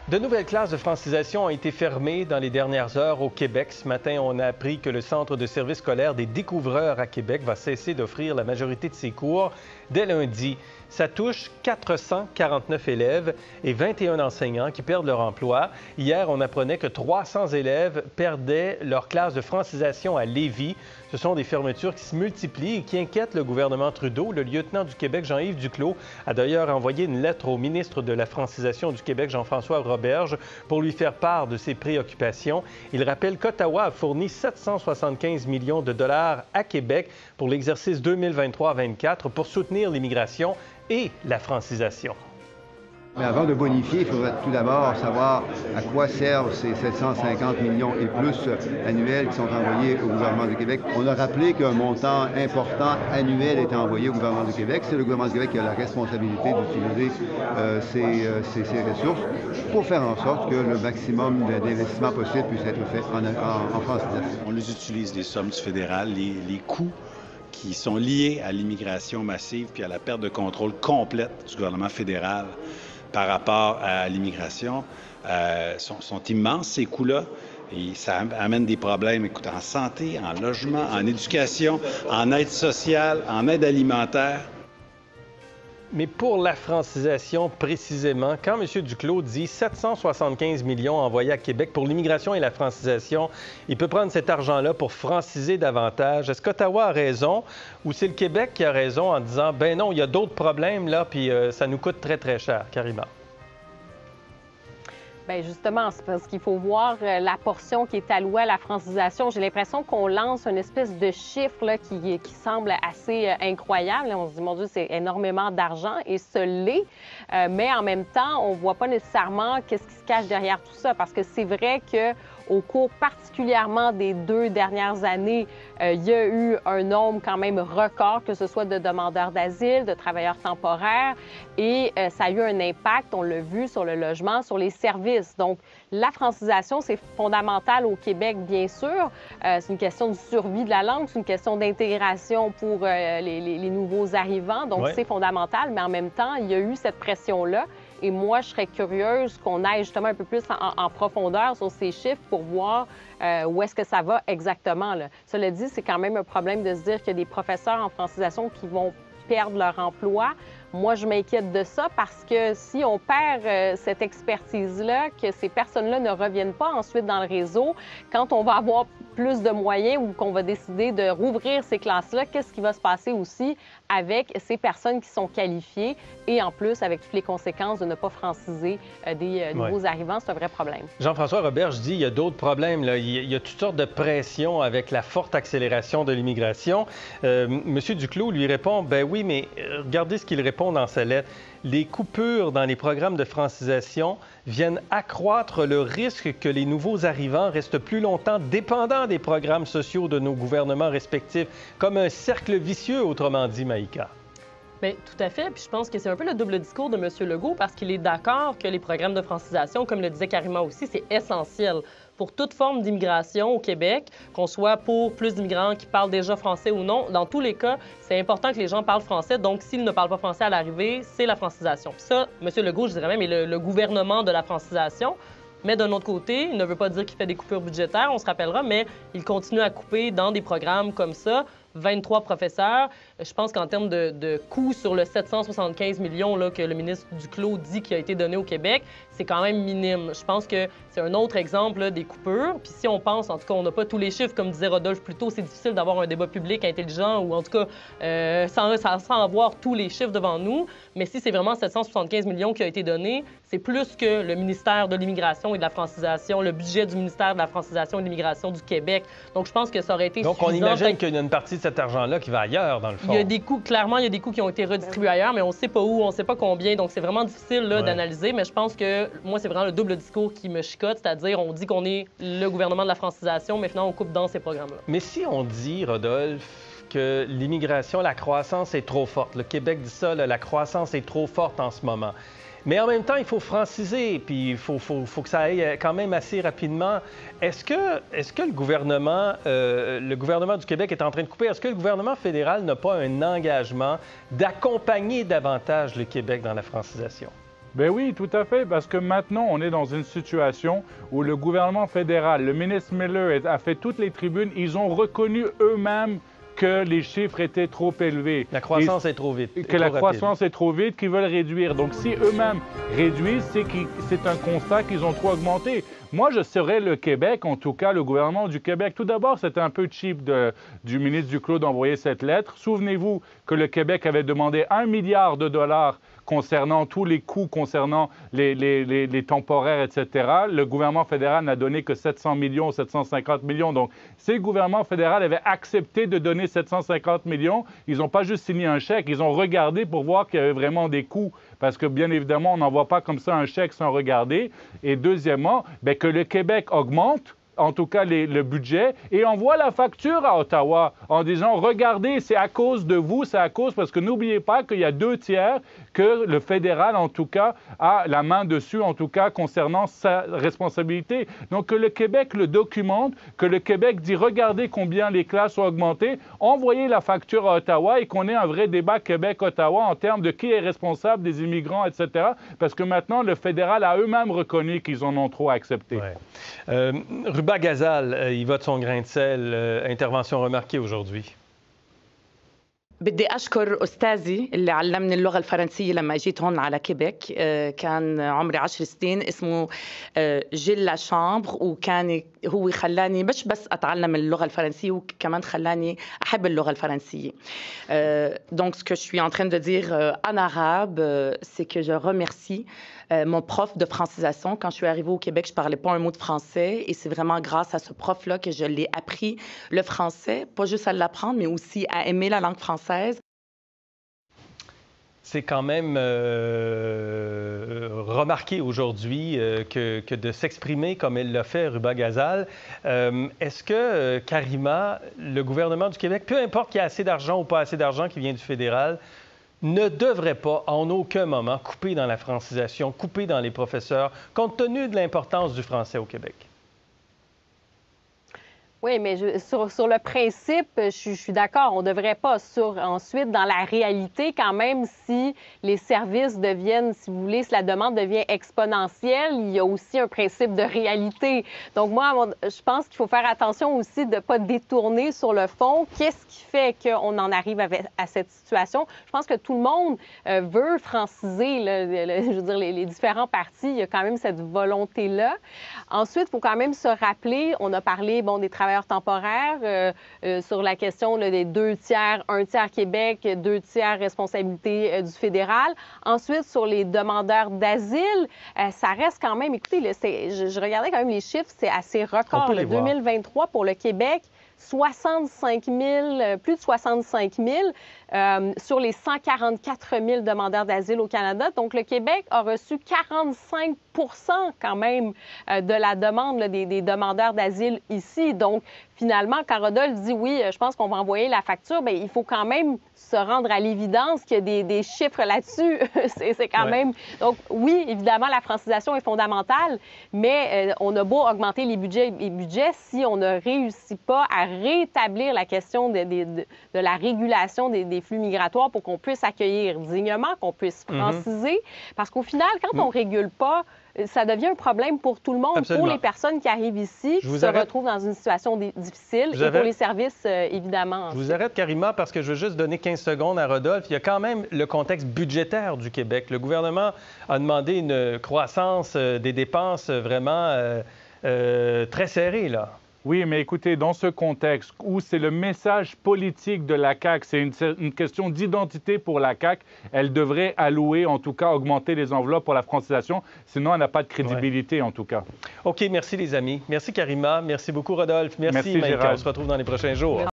De nouvelles classes de francisation ont été fermées dans les dernières heures au Québec. Ce matin, on a appris que le Centre de service scolaire des Découvreurs à Québec va cesser d'offrir la majorité de ses cours dès lundi. Ça touche 449 élèves et 21 enseignants qui perdent leur emploi. Hier, on apprenait que 300 élèves perdaient leur classe de francisation à Lévis. Ce sont des fermetures qui se multiplient et qui inquiètent le gouvernement Trudeau. Le lieutenant du Québec, Jean-Yves Duclos, a d'ailleurs envoyé une lettre au ministre de la Francisation du Québec, Jean-François Roberge, pour lui faire part de ses préoccupations. Il rappelle qu'Ottawa a fourni 775 millions de dollars à Québec pour l'exercice 2023-24 pour soutenir l'immigration et la francisation. Mais avant de bonifier, il faudrait tout d'abord savoir à quoi servent ces 750 millions et plus annuels qui sont envoyés au gouvernement du Québec. On a rappelé qu'un montant important annuel est envoyé au gouvernement du Québec. C'est le gouvernement du Québec qui a la responsabilité d'utiliser ces ressources pour faire en sorte que le maximum d'investissement possible puisse être fait en francisation. On les utilise, les sommes du fédéral, les coûts qui sont liés à l'immigration massive puis à la perte de contrôle complète du gouvernement fédéral par rapport à l'immigration sont immenses, ces coûts-là. Et ça amène des problèmes, écoute, en santé, en logement, en éducation, en aide sociale, en aide alimentaire. Mais pour la francisation, précisément, quand M. Duclos dit 775 millions envoyés à Québec pour l'immigration et la francisation, il peut prendre cet argent-là pour franciser davantage. Est-ce qu'Ottawa a raison ou c'est le Québec qui a raison en disant « ben non, il y a d'autres problèmes, là, puis ça nous coûte très, très cher », Karima? Bien, justement, c'est parce qu'il faut voir la portion qui est allouée à la francisation. J'ai l'impression qu'on lance une espèce de chiffre là, qui semble assez incroyable. On se dit, mon Dieu, c'est énormément d'argent et ce l'est. Mais en même temps, on ne voit pas nécessairement qu'est-ce qui se cache derrière tout ça. Parce que c'est vrai qu'au cours particulièrement des 2 dernières années, il y a eu un nombre quand même record, que ce soit de demandeurs d'asile, de travailleurs temporaires. Et ça a eu un impact, on l'a vu, sur le logement, sur les services. Donc, la francisation, c'est fondamental au Québec, bien sûr. C'est une question de survie de la langue, c'est une question d'intégration pour les nouveaux arrivants. Donc, c'est fondamental, mais en même temps, il y a eu cette pression-là. Et moi, je serais curieuse qu'on aille justement un peu plus en profondeur sur ces chiffres pour voir où est-ce que ça va exactement, là. Cela dit, c'est quand même un problème de se dire qu'il y a des professeurs en francisation qui vont perdre leur emploi. Moi, je m'inquiète de ça parce que si on perd cette expertise-là, que ces personnes-là ne reviennent pas ensuite dans le réseau, quand on va avoir plus de moyens ou qu'on va décider de rouvrir ces classes-là, qu'est-ce qui va se passer aussi avec ces personnes qui sont qualifiées et en plus avec toutes les conséquences de ne pas franciser des nouveaux arrivants, c'est un vrai problème. Jean-François Roberge dit qu'il y a d'autres problèmes, là. Il y a toutes sortes de pressions avec la forte accélération de l'immigration. Monsieur Duclos lui répond, ben oui, mais regardez ce qu'il répond dans sa lettre. Les coupures dans les programmes de francisation viennent accroître le risque que les nouveaux arrivants restent plus longtemps dépendants des programmes sociaux de nos gouvernements respectifs, comme un cercle vicieux, autrement dit, Maïka. Bien, tout à fait. Puis je pense que c'est un peu le double discours de M. Legault parce qu'il est d'accord que les programmes de francisation, comme le disait Karima aussi, c'est essentiel pour toute forme d'immigration au Québec, qu'on soit pour plus d'immigrants qui parlent déjà français ou non. Dans tous les cas, c'est important que les gens parlent français. Donc, s'ils ne parlent pas français à l'arrivée, c'est la francisation. Puis ça, M. Legault, je dirais même, est le gouvernement de la francisation. Mais d'un autre côté, il ne veut pas dire qu'il fait des coupures budgétaires, on se rappellera, mais il continue à couper dans des programmes comme ça. 23 professeurs. Je pense qu'en termes de coût sur le 775 millions là, que le ministre Duclos dit qui a été donné au Québec, c'est quand même minime. Je pense que c'est un autre exemple là, des coupures. Puis si on pense, en tout cas, on n'a pas tous les chiffres, comme disait Rodolphe plus tôt, c'est difficile d'avoir un débat public intelligent ou en tout cas sans avoir tous les chiffres devant nous. Mais si c'est vraiment 775 millions qui a été donné, c'est plus que le ministère de l'Immigration et de la Francisation, le budget du ministère de la Francisation et de l'Immigration du Québec. Donc je pense que ça aurait été suffisant. Donc on imagine qu'il y a une partie de cet argent-là qui va ailleurs, dans le fond. Il y a des coûts, clairement, il y a des coûts qui ont été redistribués ailleurs, mais on ne sait pas où, on ne sait pas combien. Donc, c'est vraiment difficile d'analyser. Mais je pense que moi, c'est vraiment le double discours qui me chicote, c'est-à-dire on dit qu'on est le gouvernement de la francisation, mais finalement, on coupe dans ces programmes-là. Mais si on dit, Rodolphe, que l'immigration, la croissance est trop forte, le Québec dit ça, là, la croissance est trop forte en ce moment. Mais en même temps, il faut franciser, puis il faut que ça aille quand même assez rapidement. Est-ce que le gouvernement du Québec est en train de couper? Est-ce que le gouvernement fédéral n'a pas un engagement d'accompagner davantage le Québec dans la francisation? Ben oui, tout à fait, parce que maintenant, on est dans une situation où le gouvernement fédéral, le ministre Miller a fait toutes les tribunes, ils ont reconnu eux-mêmes que les chiffres étaient trop élevés. La croissance est trop vite. Que la croissance est trop vite, qu'ils veulent réduire. Donc, si eux-mêmes réduisent, c'est un constat qu'ils ont trop augmenté. Moi, je serais le Québec, en tout cas le gouvernement du Québec. Tout d'abord, c'était un peu cheap du ministre Duclos d'envoyer cette lettre. Souvenez-vous que le Québec avait demandé 1 milliard de dollars concernant tous les coûts, concernant les temporaires, etc. Le gouvernement fédéral n'a donné que 700 millions, 750 millions. Donc, si le gouvernement fédéral avait accepté de donner 750 millions, ils n'ont pas juste signé un chèque, ils ont regardé pour voir qu'il y avait vraiment des coûts. Parce que, bien évidemment, on n'envoie pas comme ça un chèque sans regarder. Et deuxièmement, bien, que le Québec augmente, en tout cas le budget, et envoie la facture à Ottawa en disant, regardez, c'est à cause de vous, c'est à cause, parce que n'oubliez pas qu'il y a 2/3 que le fédéral, en tout cas, a la main dessus, en tout cas, concernant sa responsabilité. Donc, que le Québec le documente, que le Québec dit, regardez combien les classes ont augmenté, envoyez la facture à Ottawa et qu'on ait un vrai débat Québec-Ottawa en termes de qui est responsable des immigrants, etc. Parce que maintenant, le fédéral a eux-mêmes reconnu qu'ils en ont trop accepté. Ouais. Ruba Gazal, il va de son grain de sel. Intervention remarquée aujourd'hui. بدي أشكر أستاذي اللي علمني اللغة الفرنسية لما جيت هون على كيبيك. كان عمري 10 سنين، اسمه جيل لاشامبر، وكان هو خلاني مش بس أتعلم اللغة الفرنسية، وكمان خلاني أحب اللغة الفرنسية. Donc ce que je suis en train de dire en arabe, c'est que je remercie mon prof de francisation. Quand je suis arrivée au Québec, je ne parlais pas un mot de français, et c'est vraiment grâce à ce prof-là que je l'ai appris le français, pas juste à l'apprendre, mais aussi à aimer la langue française. C'est quand même remarqué aujourd'hui que de s'exprimer comme elle l'a fait, Ruba Gazal. Est-ce que, Karima, le gouvernement du Québec, peu importe qu'il y ait assez d'argent ou pas assez d'argent qui vient du fédéral, ne devrait pas, en aucun moment, couper dans la francisation, couper dans les professeurs, compte tenu de l'importance du français au Québec? Oui, mais sur le principe, je suis d'accord, on ne devrait pas. Ensuite, dans la réalité, quand même, si les services deviennent, si vous voulez, si la demande devient exponentielle, il y a aussi un principe de réalité. Donc, moi, je pense qu'il faut faire attention aussi de ne pas détourner sur le fond. Qu'est-ce qui fait qu'on en arrive à cette situation? Je pense que tout le monde veut franciser, je veux dire, les différents partis. Il y a quand même cette volonté-là. Ensuite, il faut quand même se rappeler, on a parlé, bon, des travailleurs temporaires, sur la question là, des 2/3, 1/3 Québec, 2/3 responsabilité du fédéral. Ensuite, sur les demandeurs d'asile, ça reste quand même, écoutez, là, je regardais quand même les chiffres, c'est assez record. 2023 pour le Québec, 65 000, plus de 65 000 sur les 144 000 demandeurs d'asile au Canada. Donc, le Québec a reçu 45 quand même de la demande là, des demandeurs d'asile ici. Donc, finalement, quand Rodolphe dit oui, je pense qu'on va envoyer la facture, bien, il faut quand même se rendre à l'évidence qu'il y a des chiffres là-dessus. c'est quand même... Donc, oui, évidemment, la francisation est fondamentale, mais on a beau augmenter les budgets, si on ne réussit pas à rétablir la question de la régulation des flux migratoires pour qu'on puisse accueillir dignement, qu'on puisse franciser. Parce qu'au final, quand on ne régule pas, ça devient un problème pour tout le monde, Absolument. Pour les personnes qui arrivent ici, qui se retrouvent dans une situation difficile, et pour les services, évidemment. Je vous arrête, Karima, parce que je veux juste donner 15 secondes à Rodolphe. Il y a quand même le contexte budgétaire du Québec. Le gouvernement a demandé une croissance des dépenses vraiment très serrée, là. Oui, mais écoutez, dans ce contexte où c'est le message politique de la CAQ, c'est une question d'identité pour la CAQ, elle devrait allouer, en tout cas, augmenter les enveloppes pour la francisation, sinon elle n'a pas de crédibilité, en tout cas. OK, merci les amis. Merci Karima, merci beaucoup Rodolphe, merci Maïka. On se retrouve dans les prochains jours.